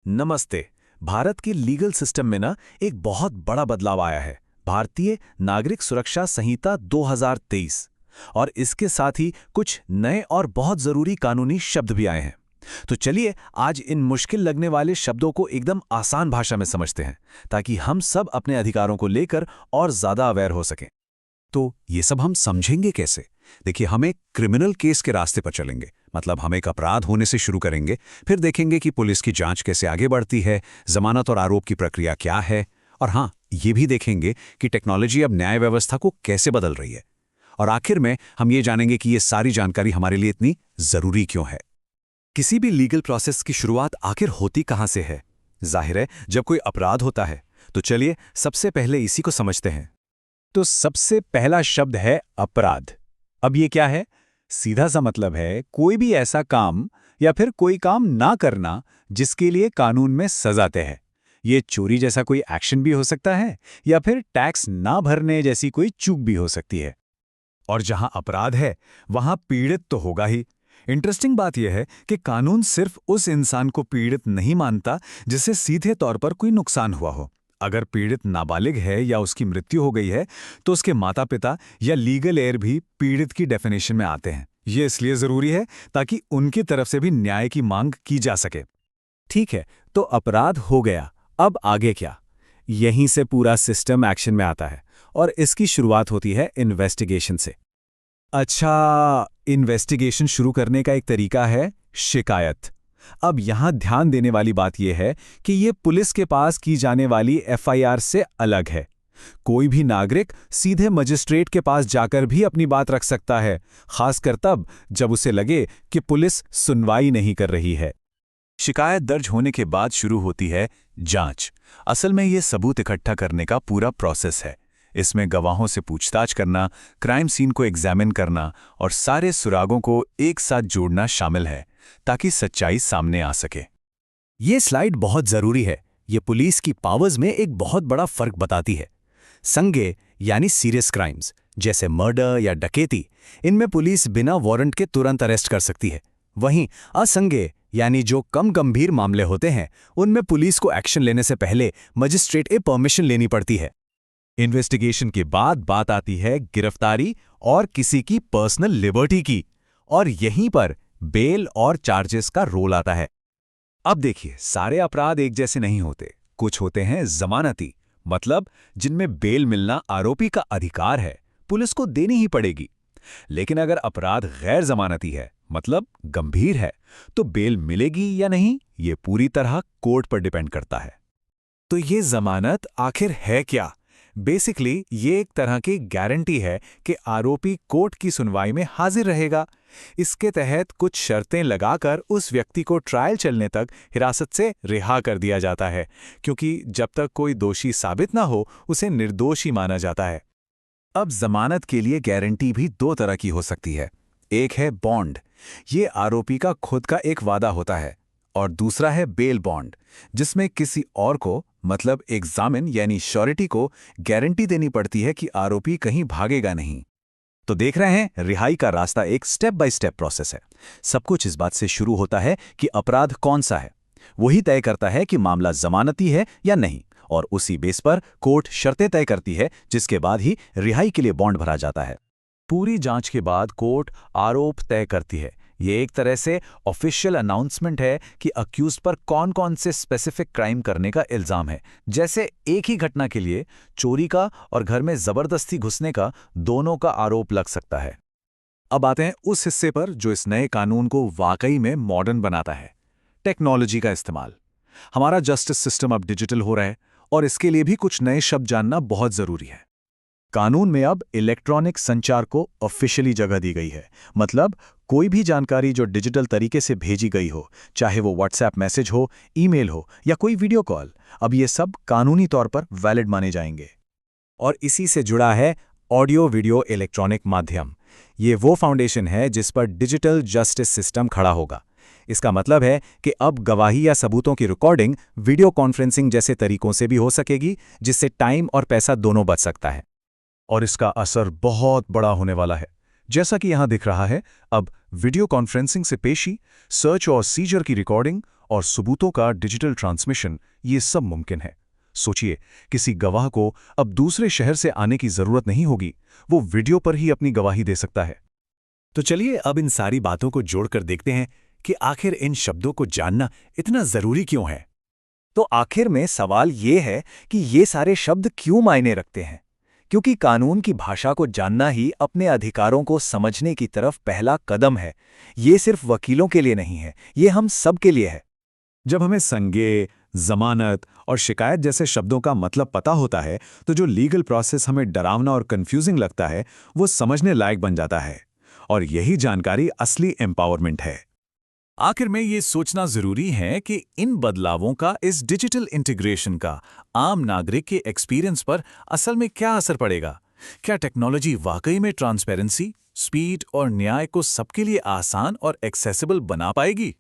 नमस्ते। भारत के legal system में ना एक बहुत बड़ा बदलाव आया है, भारतीय नागरिक सुरक्षा संहिता 2023। और इसके साथ ही कुछ नए और बहुत जरूरी कानूनी शब्द भी आए हैं। तो चलिए आज इन मुश्किल लगने वाले शब्दों को एकदम आसान भाषा में समझते हैं, ताकि हम सब अपने अधिकारों को लेकर और ज्यादा अवेयर हो सकें। तो ये सब हम समझेंगे कैसे? देखिए, हम एक क्रिमिनल केस के रास्ते पर चलेंगे। मतलब हम एक अपराध होने से शुरू करेंगे, फिर देखेंगे कि पुलिस की जांच कैसे आगे बढ़ती है, जमानत और आरोप की प्रक्रिया क्या है, और हाँ, ये भी देखेंगे कि टेक्नोलॉजी अब न्याय व्यवस्था को कैसे बदल रही है। और आखिर में हम ये जानेंगे कि ये सारी जानकारी हमारे लिए इतनी जरूरी क्यों है। किसी भी लीगल प्रोसेस की शुरुआत आखिर होती कहाँ से है? जाहिर है, जब कोई अपराध होता है। तो चलिए सबसे पहले इसी को समझते हैं। तो सबसे पहला शब्द है अपराध। अब ये क्या है? सीधा सा मतलब है कोई भी ऐसा काम या फिर कोई काम ना करना जिसके लिए कानून में सजा तय है। ये चोरी जैसा कोई एक्शन भी हो सकता है या फिर टैक्स ना भरने जैसी कोई चूक भी हो सकती है। और जहां अपराध है वहां पीड़ित तो होगा ही। इंटरेस्टिंग बात यह है कि कानून सिर्फ उस इंसान को पीड़ित नहीं मानता जिसे सीधे तौर पर कोई नुकसान हुआ हो। अगर पीड़ित नाबालिग है या उसकी मृत्यु हो गई है तो उसके माता पिता या लीगल एयर भी पीड़ित की डेफिनेशन में आते हैं। ये इसलिए जरूरी है ताकि उनकी तरफ से भी न्याय की मांग की जा सके। ठीक है, तो अपराध हो गया, अब आगे क्या? यहीं से पूरा सिस्टम एक्शन में आता है और इसकी शुरुआत होती है इन्वेस्टिगेशन से। अच्छा, इन्वेस्टिगेशन शुरू करने का एक तरीका है शिकायत। अब यहां ध्यान देने वाली बात यह है कि ये पुलिस के पास की जाने वाली एफआईआर से अलग है। कोई भी नागरिक सीधे मजिस्ट्रेट के पास जाकर भी अपनी बात रख सकता है, खासकर तब जब उसे लगे कि पुलिस सुनवाई नहीं कर रही है। शिकायत दर्ज होने के बाद शुरू होती है जांच। असल में ये सबूत इकट्ठा करने का पूरा प्रोसेस है। इसमें गवाहों से पूछताछ करना, क्राइम सीन को एग्जामिन करना और सारे सुरागों को एक साथ जोड़ना शामिल है ताकि सच्चाई सामने आ सके। ये स्लाइड बहुत जरूरी है। ये पुलिस की पावर्स में एक बहुत बड़ा फर्क बताती है। संज्ञेय यानी सीरियस क्राइम्स जैसे मर्डर या डकैती, इनमें पुलिस बिना वारंट के तुरंत अरेस्ट कर सकती है। वहीं असंज्ञेय यानी जो कम गंभीर मामले होते हैं, उनमें पुलिस को एक्शन लेने से पहले मजिस्ट्रेट से परमिशन लेनी पड़ती है। इन्वेस्टिगेशन के बाद बात आती है गिरफ्तारी और किसी की पर्सनल लिबर्टी की, और यहीं पर बेल और चार्जेस का रोल आता है। अब देखिए, सारे अपराध एक जैसे नहीं होते। कुछ होते हैं जमानती, मतलब जिनमें बेल मिलना आरोपी का अधिकार है, पुलिस को देनी ही पड़ेगी। लेकिन अगर अपराध गैर जमानती है, मतलब गंभीर है, तो बेल मिलेगी या नहीं, ये पूरी तरह कोर्ट पर डिपेंड करता है। तो ये जमानत आखिर है क्या? बेसिकली ये एक तरह की गारंटी है कि आरोपी कोर्ट की सुनवाई में हाजिर रहेगा। इसके तहत कुछ शर्तें लगाकर उस व्यक्ति को ट्रायल चलने तक हिरासत से रिहा कर दिया जाता है, क्योंकि जब तक कोई दोषी साबित ना हो उसे निर्दोष ही माना जाता है। अब जमानत के लिए गारंटी भी दो तरह की हो सकती है। एक है बॉन्ड, ये आरोपी का खुद का एक वादा होता है, और दूसरा है बेल बॉन्ड, जिसमें किसी और को, मतलब एक जामिन यानी श्योरिटी को गारंटी देनी पड़ती है कि आरोपी कहीं भागेगा नहीं। तो देख रहे हैं, रिहाई का रास्ता एक स्टेप बाय स्टेप प्रोसेस है। सब कुछ इस बात से शुरू होता है कि अपराध कौन सा है, वही तय करता है कि मामला जमानती है या नहीं, और उसी बेस पर कोर्ट शर्तें तय करती है, जिसके बाद ही रिहाई के लिए बॉन्ड भरा जाता है। पूरी जांच के बाद कोर्ट आरोप तय करती है। ये एक तरह से ऑफिशियल अनाउंसमेंट है कि अक्यूज पर कौन कौन से स्पेसिफिक क्राइम करने का इल्जाम है। जैसे एक ही घटना के लिए चोरी का और घर में जबरदस्ती घुसने का, दोनों का आरोप लग सकता है। अब आते हैं उस हिस्से पर जो इस नए कानून को वाकई में मॉडर्न बनाता है, टेक्नोलॉजी का इस्तेमाल। हमारा जस्टिस सिस्टम अब डिजिटल हो रहा है, और इसके लिए भी कुछ नए शब्द जानना बहुत जरूरी है। कानून में अब इलेक्ट्रॉनिक संचार को ऑफिशियली जगह दी गई है। मतलब कोई भी जानकारी जो डिजिटल तरीके से भेजी गई हो, चाहे वो व्हाट्सएप मैसेज हो, ईमेल हो या कोई वीडियो कॉल, अब ये सब कानूनी तौर पर वैलिड माने जाएंगे। और इसी से जुड़ा है ऑडियो वीडियो इलेक्ट्रॉनिक माध्यम। ये वो फाउंडेशन है जिस पर डिजिटल जस्टिस सिस्टम खड़ा होगा। इसका मतलब है कि अब गवाही या सबूतों की रिकॉर्डिंग वीडियो कॉन्फ्रेंसिंग जैसे तरीकों से भी हो सकेगी, जिससे टाइम और पैसा दोनों बच सकता है। और इसका असर बहुत बड़ा होने वाला है। जैसा कि यहां दिख रहा है, अब वीडियो कॉन्फ्रेंसिंग से पेशी, सर्च और सीजर की रिकॉर्डिंग और सबूतों का डिजिटल ट्रांसमिशन, ये सब मुमकिन है। सोचिए, किसी गवाह को अब दूसरे शहर से आने की जरूरत नहीं होगी, वो वीडियो पर ही अपनी गवाही दे सकता है। तो चलिए अब इन सारी बातों को जोड़कर देखते हैं कि आखिर इन शब्दों को जानना इतना जरूरी क्यों है। तो आखिर में सवाल ये है कि ये सारे शब्द क्यों मायने रखते हैं, क्योंकि कानून की भाषा को जानना ही अपने अधिकारों को समझने की तरफ पहला कदम है। ये सिर्फ वकीलों के लिए नहीं है, ये हम सब के लिए है। जब हमें संज्ञेय, जमानत और शिकायत जैसे शब्दों का मतलब पता होता है, तो जो लीगल प्रोसेस हमें डरावना और कंफ्यूजिंग लगता है, वो समझने लायक बन जाता है। और यही जानकारी असली एम्पावरमेंट है। आखिर में ये सोचना जरूरी है कि इन बदलावों का, इस डिजिटल इंटीग्रेशन का आम नागरिक के एक्सपीरियंस पर असल में क्या असर पड़ेगा। क्या टेक्नोलॉजी वाकई में ट्रांसपेरेंसी, स्पीड और न्याय को सबके लिए आसान और एक्सेसिबल बना पाएगी?